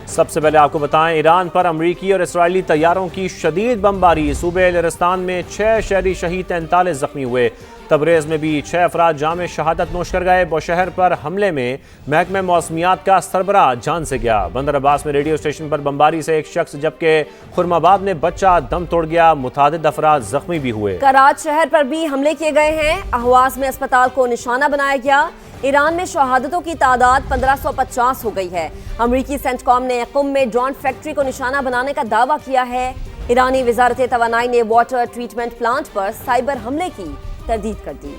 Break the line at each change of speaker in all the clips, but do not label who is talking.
सबसे पहले आपको बताएं, ईरान पर अमरीकी और इसराइली तैयारों की शदीद बमबारी। सूबे लरस्तान में 6 शहरी शहीद, 43 जख्मी हुए। तबरेज में भी 6 अफराद जाम शहादत नोश कर गए। बुशहर पर हमले में महकमे मौसमियात का सरबराह जान से गया। बंदर अब्बास में रेडियो स्टेशन पर बमबारी से एक शख्स, जबकि खुरमाबाद में बच्चा दम तोड़ गया। मुतादिद अफराद जख्मी भी हुए।
कराच शहर पर भी हमले किए गए हैं। अहवाज में अस्पताल को निशाना बनाया गया। ईरान में शहादतों की तादाद 1550 हो गई है। अमरीकी सेंटकॉम ने कुम में ड्रोन फैक्ट्री को निशाना बनाने का दावा किया है। ईरानी वजारत तवानाई ने वाटर ट्रीटमेंट प्लांट पर साइबर हमले की तरदीद कर दी।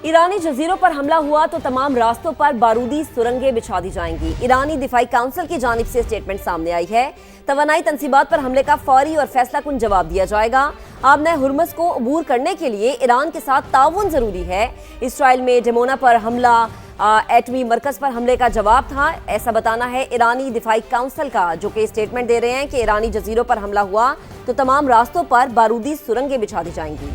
ईरानी जजीरों पर हमला हुआ तो तमाम रास्तों पर बारूदी सुरंगें बिछा दी जाएंगी। ईरानी दिफाई काउंसिल की जानिब से स्टेटमेंट सामने आई है। तवानाई तंसीबात पर हमले का फौरी और फैसला कुन जवाब दिया जाएगा। आबने हुर्मुज़ को अबूर करने के लिए ईरान के साथ ताउन जरूरी है। इसराइल में डिमोना पर हमला एटमी मरकज पर हमले का जवाब था, ऐसा बताना है ईरानी दिफाई काउंसिल का, जो कि स्टेटमेंट दे रहे हैं कि ईरानी जजीरों पर हमला हुआ तो तमाम रास्तों पर बारूदी सुरंगें बिछा दी जाएंगी।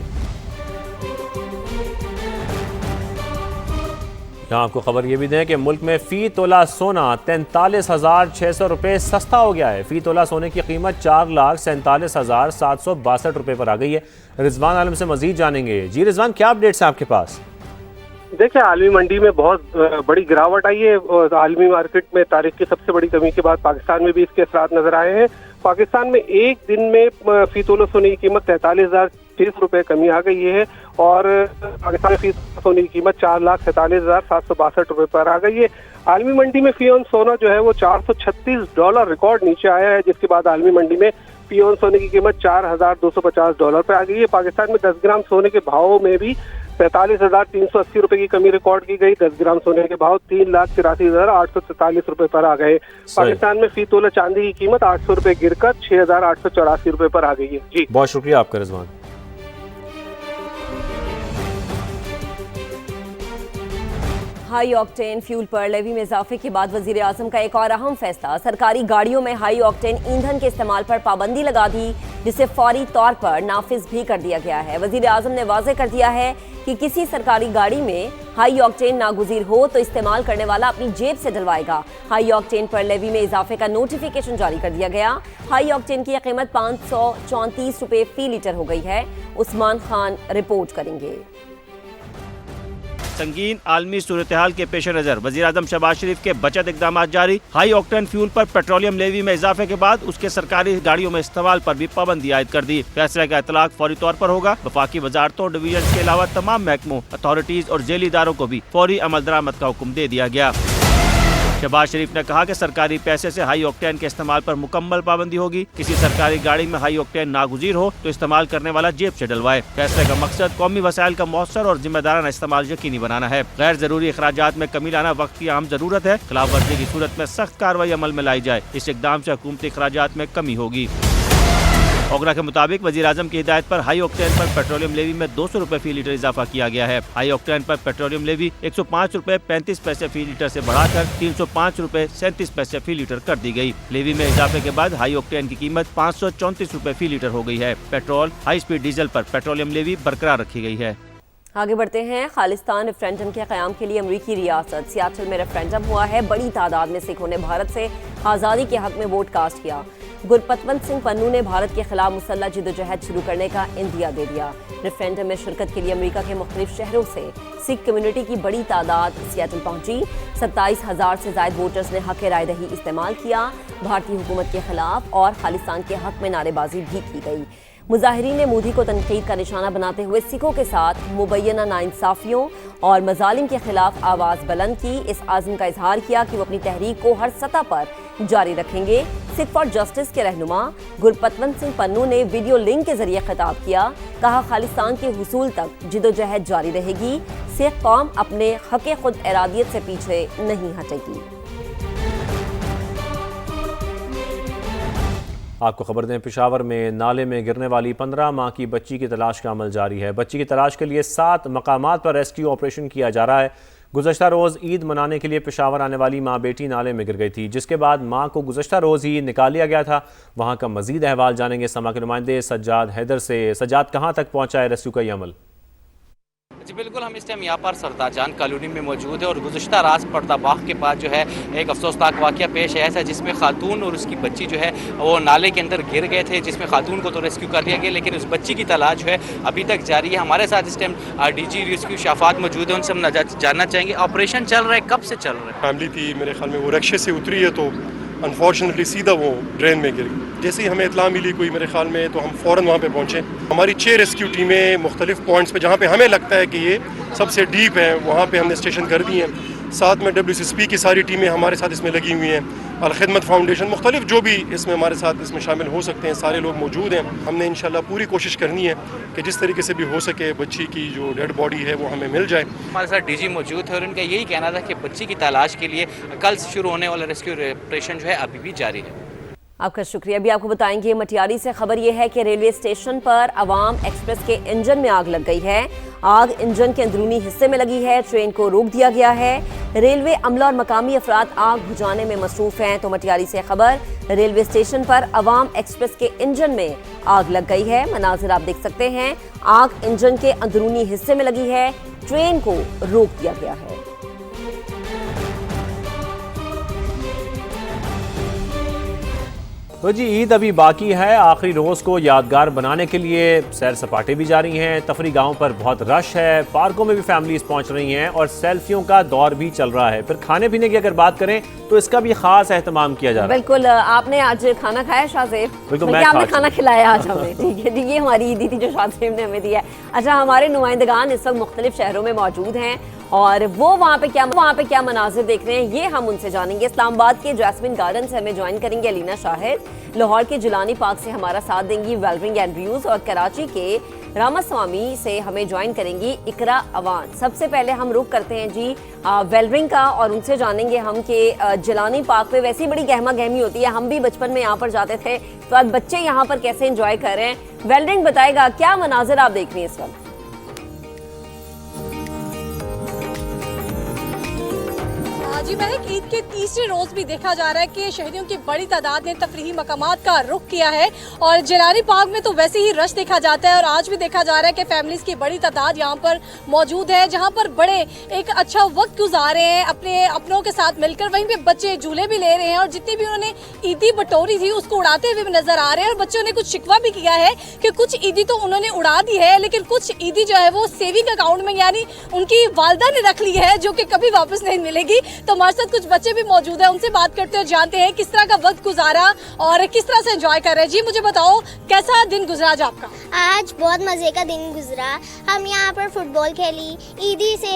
यहाँ आपको खबर ये भी दें कि मुल्क में फ़ी तोला सोना 43,600 रुपये सस्ता हो गया है। फ़ी तोला सोने की कीमत 4,47,762 रुपये पर आ गई है। रिजवान आलम से मजीद जानेंगे। जी रिजवान, क्या अपडेट्स हैं आपके पास?
देखिए, आलमी मंडी में बहुत बड़ी गिरावट आई है और आलमी मार्केट में तारीख की सबसे बड़ी कमी के बाद पाकिस्तान में भी इसके असरात नजर आए हैं। पाकिस्तान में एक दिन में फी तोला सोने की कीमत 43,600 रुपये कमी आ गई है और पाकिस्तान में फी सोने की कीमत 4,47,762 रुपये पर आ गई है। आलमी मंडी में फी ऑन सोना जो है वो $436 रिकॉर्ड नीचे आया है, जिसके बाद आलमी मंडी में फी ऑन सोने की कीमत $4,250 पे आ गई है। पाकिस्तान में 10 ग्राम सोने के भाव में भी 45,380 रुपए की कमी रिकॉर्ड की गई। 10 ग्राम सोने के भाव 3,83,843 रुपए पर आ गए। पाकिस्तान में फी तोला चांदी की कीमत 800 रुपए गिरकर 6,884 रुपए पर आ गई है। जी
बहुत शुक्रिया आपका रिजवान।
हाई ऑक्टेन फ्यूल पर लेवी में इजाफे के बाद वजीर आजम का एक और अहम फैसला। सरकारी गाड़ियों में हाई ऑक्टेन ईंधन के इस्तेमाल पर पाबंदी लगा दी, जिसे फौरी तौर पर नाफिज भी कर दिया गया है। वजीर आजम ने वाज़ेह कर दिया है कि किसी सरकारी गाड़ी में हाई ऑक्टेन नागुज़ीर हो तो इस्तेमाल करने वाला अपनी जेब से डलवाएगा। हाई ऑक्टेन पर लेवी में इजाफे का नोटिफिकेशन जारी कर दिया गया। हाई ऑक्टेन की कीमत 534 रुपये फी लीटर हो गई है। उस्मान खान रिपोर्ट करेंगे।
संगीन आलमी सूरत हाल के पेश नज़र वज़ीर आज़म शहबाज शरीफ के बचत इकदाम जारी। हाई ऑक्टेन फ्यूल पर पेट्रोलियम लेवी में इजाफे के बाद उसके सरकारी गाड़ियों में इस्तेमाल पर भी पाबंदी आयद कर दी। फैसले का इतलाक फौरी तौर पर होगा। वफाकी वजारतों, डिवीजन के अलावा तमाम महकमों, अथॉरिटीज और जेली इदारों को भी फौरी अमल दरामद का हुक्म दे दिया गया। शहबाज शरीफ ने कहा कि सरकारी पैसे से हाई ऑक्टेन के इस्तेमाल पर मुकम्मल पाबंदी होगी। किसी सरकारी गाड़ी में हाई ऑक्टेन नागुज़ीर हो तो इस्तेमाल करने वाला जेब से डलवाए। फैसले का मकसद कौमी वसाइल का मौसर और जिम्मेदाराना इस्तेमाल यकीनी बनाना है। गैर जरूरी अखराजात में कमी लाना वक्त की अहम जरूरत है। खिलाफ वर्जी की सूरत में सख्त कार्रवाई अमल में लाई जाए। इस इकदाम से हुकूमती अखराजात में कमी होगी। ओगरा के मुताबिक वज़ीर आज़म की हिदायत पर हाई ऑक्टेन पर पेट्रोलियम लेवी में 200 रुपये फी लीटर इजाफा किया गया है। हाई ऑक्टेन पर पेट्रोलियम लेवी 105 रुपये 35 पैसे फी लीटर से बढ़ाकर 305 रुपये 37 पैसे फी लीटर कर दी गई। लेवी में इजाफे के बाद हाई ऑक्टेन की कीमत 534 रुपये फी लीटर हो गई है। पेट्रोल, हाई स्पीड डीजल पर पेट्रोलियम लेवी बरकरार रखी गई है।
आगे बढ़ते हैं। खालिस्तान रेफरेंडम के क़याम के लिए अमरीकी रियासत सियाटल में रेफरेंडम हुआ है। बड़ी तादाद में सिखों ने भारत से आज़ादी के हक में वोट कास्ट किया। गुरपतवंत सिंह पन्नू ने भारत के खिलाफ मुसल्लह जिद्दोजहद शुरू करने का इंदिया दे दिया। रेफरेंडम में शिरकत के लिए अमेरिका के मुख्तलिफ शहरों से सिख कम्युनिटी की बड़ी तादाद सियाटल पहुंची। 27,000 से ज़ायद वोटर्स ने हक राय दही इस्तेमाल किया। भारतीय हुकूमत के खिलाफ और खालिस्तान के हक में नारेबाजी भी की गई। मुजाहिरीन ने मोदी को तनकीद का निशाना बनाते हुए सिखों के साथ मुबैना नाइंसाफियों और मजालिम के खिलाफ आवाज़ बुलंद की। इस आज़म का इजहार किया कि वो अपनी तहरीक को हर सतह पर जारी रखेंगे। सिख फॉर जस्टिस के रहनुमा गुरपतवंत सिंह पन्नू ने वीडियो लिंक के जरिए खिताब किया। कहा, खालिस्तान के हुसूल तक जिद्दोजहद जारी रहेगी। सिख कौम अपने हक़ खुद इरादियत से पीछे नहीं हटेगी।
आपको खबर दें, पेशावर में नाले में गिरने वाली 15 माह की बच्ची की तलाश का अमल जारी है। बच्ची की तलाश के लिए 7 मकामात पर रेस्क्यू ऑपरेशन किया जा रहा है। गुज़श्ता रोज़ ईद मनाने के लिए पेशावर आने वाली माँ बेटी नाले में गिर गई थी, जिसके बाद माँ को गुज़श्ता रोज़ ही निकाल लिया गया था। वहाँ का मजीद अहवाल जानेंगे समा के नुमाइंदे सज्जाद हैदर से। सज्जाद, कहाँ तक पहुँचा है रेस्क्यू का ये अमल?
जी बिल्कुल, हम इस टाइम यहाँ पर सरदार जान कॉलोनी में मौजूद है और गुज़श्ता रात पर्दा बाग के पास जो है एक अफसोसनाक वाक़या पेश आया था, जिसमें खातून और उसकी बच्ची जो है वो नाले के अंदर गिर गए थे, जिसमें खातून को तो रेस्क्यू कर लिया गया, लेकिन उस बच्ची की तलाश जो है अभी तक जारी है। हमारे साथ इस टाइम डीजी रेस्क्यू शाफात मौजूद है, उनसे हम जानना चाहेंगे ऑपरेशन चल रहा है, कब से चल रहा है?
फैमिली थी, मेरे ख्याल में वो रिक्शे से उतरी है तो अनफॉर्चुनेटली सीधा वो ड्रेन में गिर गई। जैसे ही हमें इतला मिली कोई मेरे ख्याल में, तो हम फ़ौरन वहाँ पे पहुँचे। हमारी 6 रेस्क्यू टीमें मुख्तलिफ पॉइंट्स पे जहाँ पे हमें लगता है कि ये सबसे डीप है, वहाँ पे हमने स्टेशन कर दी हैं। साथ में WCSP की सारी टीमें हमारे साथ इसमें लगी हुई हैं, अल-खिदमत फाउंडेशन, मुख्तलिफ जो भी इसमें हमारे साथ इसमें शामिल हो सकते हैं, सारे लोग मौजूद हैं। हमने इंशाल्लाह पूरी कोशिश करनी है कि जिस तरीके से भी हो सके बच्ची की जो डेड बॉडी है वो हमें मिल जाए।
हमारे साथ डीजी मौजूद है और उनका यही कहना था कि बच्ची की तलाश के लिए कल से शुरू होने वाला रेस्क्यू ऑपरेशन जो है अभी भी जारी है।
आपका शुक्रिया। अभी आपको बताएंगे मटियारी से खबर यह है कि रेलवे स्टेशन पर अवाम एक्सप्रेस के इंजन में आग लग गई है। आग इंजन के अंदरूनी हिस्से में लगी है, ट्रेन को रोक दिया गया है। रेलवे अमला और मकामी अफराद आग बुझाने में मसरूफ हैं। तो मटियारी से खबर, रेलवे स्टेशन पर अवाम एक्सप्रेस के इंजन में आग लग गई है। मनाजिर आप देख सकते हैं, आग इंजन के अंदरूनी हिस्से में लगी है, ट्रेन को रोक दिया गया है।
तो जी ईद अभी बाकी है। आखिरी रोज़ को यादगार बनाने के लिए सैर सपाटे भी जारी हैं, तफरी गाहों पर बहुत रश है, पार्कों में भी फैमिलीज पहुंच रही हैं और सेल्फियों का दौर भी चल रहा है। फिर खाने पीने की अगर बात करें तो इसका भी खास एहतमाम किया जा रहा है।
बिल्कुल, आपने आज खाना खाया शाहजेब?
बिल्कुल,
मैं आपने खाना खिलाया आज हमें, ठीक है। ये हमारी ईदी थी जो शाहजेब ने हमें दिया है। अच्छा, हमारे नुमाइंदगान इस वक्त मुख्तलिफ शहरों में मौजूद हैं और वो वहाँ पे क्या मनाजिर देख रहे हैं, ये हम उनसे जानेंगे। इस्लामाबाद के जैस्मिन गार्डन से हमें ज्वाइन करेंगे अलीना शाहिद, लाहौर के जिलानी पार्क से हमारा साथ देंगी वेलरिंग एंड्रयूज और कराची के रामास्वामी से हमें ज्वाइन करेंगी इकरा अवान। सबसे पहले हम रुख करते हैं जी वेलरिंग का और उनसे जानेंगे हम कि जिलानी पार्क पे वैसी बड़ी गहमा गहमी होती है, हम भी बचपन में यहाँ पर जाते थे, तो आज बच्चे यहाँ पर कैसे एंजॉय कर रहे हैं। वेलरिंग बताएगा क्या मनाजिर आप देख रही हैं इस वक्त?
जी महक, ईद के तीसरे रोज भी देखा जा रहा है कि शहरियों की बड़ी तादाद ने तफरीही मकामात का रुख किया है और जिलानी पार्क में तो वैसे ही रश देखा जाता है और आज भी देखा जा रहा है कि फैमिलीज की बड़ी तादाद यहाँ पर मौजूद है, जहाँ पर बड़े एक अच्छा वक्त गुजार रहे हैं अपने अपनों के साथ मिलकर। वहीं पे बच्चे झूले भी ले रहे हैं और जितनी भी उन्होंने ईदी बटोरी थी उसको उड़ाते हुए भी नजर आ रहे हैं। और बच्चों ने कुछ शिकवा भी किया है कि कुछ ईदी तो उन्होंने उड़ा दी है, लेकिन कुछ ईदी जो है वो सेविंग अकाउंट में यानी उनकी वालदा ने रख ली है, जो कि कभी वापस नहीं मिलेगी। तो हमारे साथ कुछ बच्चे भी मौजूद हैं, उनसे बात करते हैं, जानते हैं किस तरह का वक्त गुजारा और किस तरह से एंजॉय कर रहे हैं। जी मुझे बताओ, कैसा दिन गुजरा आज आपका?
आज बहुत मजे का दिन गुजरा। हम यहाँ पर फुटबॉल खेली, ईदी से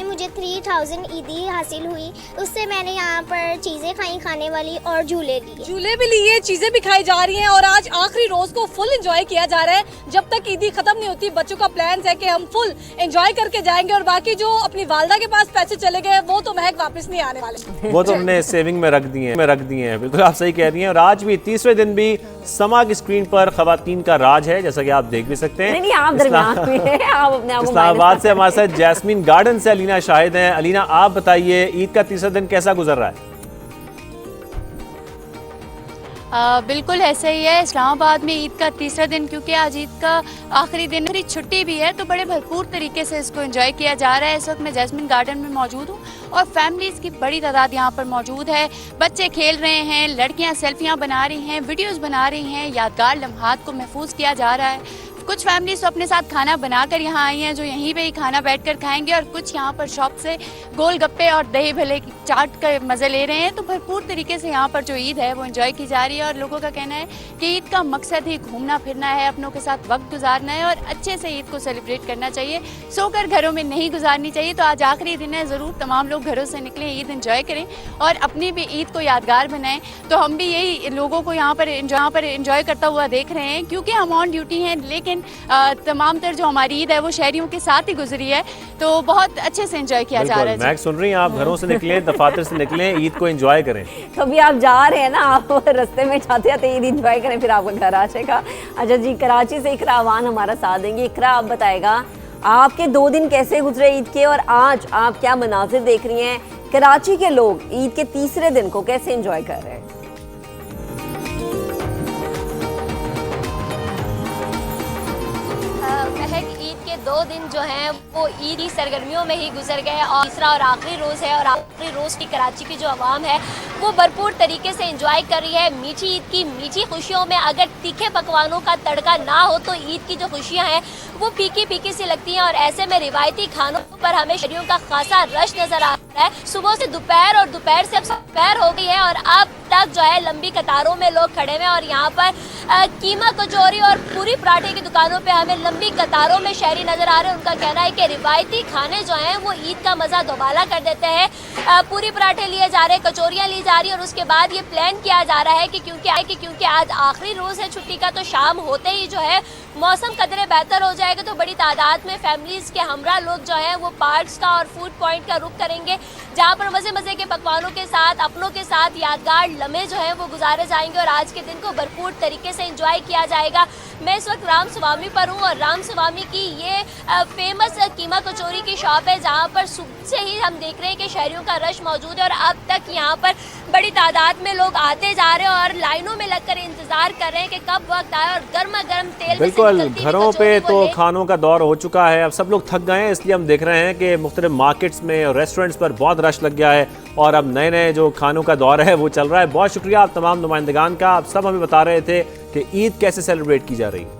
मुझे 3000 ईदी हासिल हुई, उससे मैंने यहाँ पर चीजें खाई खाने वाली और झूले लिए।
झूले भी लिए, चीजें भी खाई जा रही हैं और आज आखिरी रोज को फुल एंजॉय किया जा रहा है। जब तक ईदी खत्म नहीं होती बच्चों का प्लान है कि हम फुल एंजॉय करके जाएंगे और बाकी जो अपनी वालदा के पास पैसे चले गए वो तो महक वापस नहीं आने वाले,
वो तो हमने सेविंग में रख दिए हैं। बिल्कुल आप सही कह रही हैं। और आज भी तीसरे दिन भी समा की स्क्रीन पर खवातीन का राज है, जैसा कि आप देख भी सकते हैं।
नहीं, आप दरमियान में हैं, आप अपने आप को
इस्लामाबाद से हमारे साथ जैस्मिन गार्डन से अलीना शाहिद हैं। अलीना, आप बताइए ईद का तीसरा दिन कैसा गुजर रहा है?
बिल्कुल ऐसा ही है। इस्लामाबाद में ईद का तीसरा दिन, क्योंकि आज ईद का आखिरी दिन, छुट्टी भी है, तो बड़े भरपूर तरीके से इसको एंजॉय किया जा रहा है। इस वक्त मैं जैस्मिन गार्डन में मौजूद हूँ और फैमिलीज़ की बड़ी तादाद यहाँ पर मौजूद है। बच्चे खेल रहे हैं, लड़कियाँ सेल्फियाँ बना रही हैं, वीडियोस बना रही हैं, यादगार लम्हात को महफूज किया जा रहा है। कुछ फैमिलीज तो अपने साथ खाना बनाकर यहाँ आई हैं जो यहीं पे ही खाना बैठकर खाएंगे और कुछ यहाँ पर शॉप से गोलगप्पे और दही भले चाट का मज़े ले रहे हैं। तो भरपूर तरीके से यहाँ पर जो ईद है वो एंजॉय की जा रही है और लोगों का कहना है कि ईद का मकसद ही घूमना फिरना है, अपनों के साथ वक्त गुजारना है और अच्छे से ईद को सेलिब्रेट करना चाहिए, सोकर घरों में नहीं गुजारनी चाहिए। तो आज आखिरी दिन है, ज़रूर तमाम लोग घरों से निकलें, ईद एंजॉय करें और अपनी भी ईद को यादगार बनाएं। तो हम भी यही लोगों को यहाँ पर एंजॉय करता हुआ देख रहे हैं, क्योंकि हम ऑन ड्यूटी हैं, लेकिन तमाम तर जो हमारी ईद है वो शहरियों के साथ ही गुजरी है, तो बहुत अच्छे से एंजॉय किया जा रहा है।
मैं सुन रही हैं, आप घरों से निकलें, दफातर से निकलें, ईद को एंजॉय करें।
तो अभी आप जा रहे हैं ना, आप रास्ते में जाते जाते ईद एंजॉय करें, फिर आपका घर आ जाएगा। अच्छा जी, कराची से इकरा अवान हमारा साथ देंगे। इकरा, आप बताएगा आपके 2 दिन कैसे गुजरे ईद के और आज आप क्या मनाजिर देख रही हैं? कराची के लोग ईद के तीसरे दिन को कैसे एंजॉय कर रहे हैं?
महक, ईद के
2 दिन जो हैं वो ईद की सरगर्मियों में ही गुजर गए और तीसरा और आखिरी रोज़ है और आखिरी रोज़ की कराची की जो आवाम है वो भरपूर तरीके से एंजॉय कर रही है मीठी ईद की मीठी खुशियों में। अगर तीखे पकवानों का तड़का ना हो तो ईद की जो खुशियाँ हैं वो फीकी फीकी सी लगती हैं और ऐसे में रिवायती खानों पर हमें शहरियों का खासा रश नजर आ रहा है। सुबह से दोपहर और दोपहर से अब दोपहर हो गई है और अब तक जो है लंबी कतारों में लोग खड़े हुए और यहाँ पर कीमा कचौरी और पूरी पराठे की दुकानों पे हमें लंबी कतारों में शहरी नजर आ रहे हैं। उनका कहना है कि रिवायती खाने जो हैं वो ईद का मजा दोबाला कर देते हैं। पूरी पराठे लिए जा रहे हैं, कचौरियाँ ली जा रही है और उसके बाद ये प्लान किया जा रहा है कि क्योंकि आज आखिरी रोज है छुट्टी का, तो शाम होते ही जो है मौसम कदरे बेहतर हो जाएगा तो बड़ी तादाद में फैमिलीज के हमरा लोग जो हैं वो पार्क्स का और फूड पॉइंट का रुख करेंगे, जहाँ पर मजे मजे के पकवानों के साथ अपनों के साथ यादगार लम्हे जो हैं वो गुजारे जाएंगे और आज के दिन को भरपूर तरीके से एंजॉय किया जाएगा। मैं इस वक्त राम स्वामी पर हूँ और राम स्वामी की ये फेमस कीमा कचौरी की शॉप है जहाँ पर सुबह से ही हम देख रहे हैं कि शहरियों का रश मौजूद है और अब तक यहाँ पर बड़ी तादाद में लोग आते जा रहे हैं और लाइनों में लगकर इंतजार कर रहे हैं कि कब वक्त आए और गर्मा गर्म तेल।
बिल्कुल, घरों पे तो खानों का दौर हो चुका है, अब सब लोग थक गए हैं, इसलिए हम देख रहे हैं कि मुख्तलिफ मार्केट्स में और रेस्टोरेंट्स पर बहुत रश लग गया है और अब नए नए जो खानों का दौर है वो चल रहा है। बहुत शुक्रिया आप तमाम नुमाइंदगान का, आप सब हमें बता रहे थे कि ईद कैसे सेलिब्रेट की जा रही है।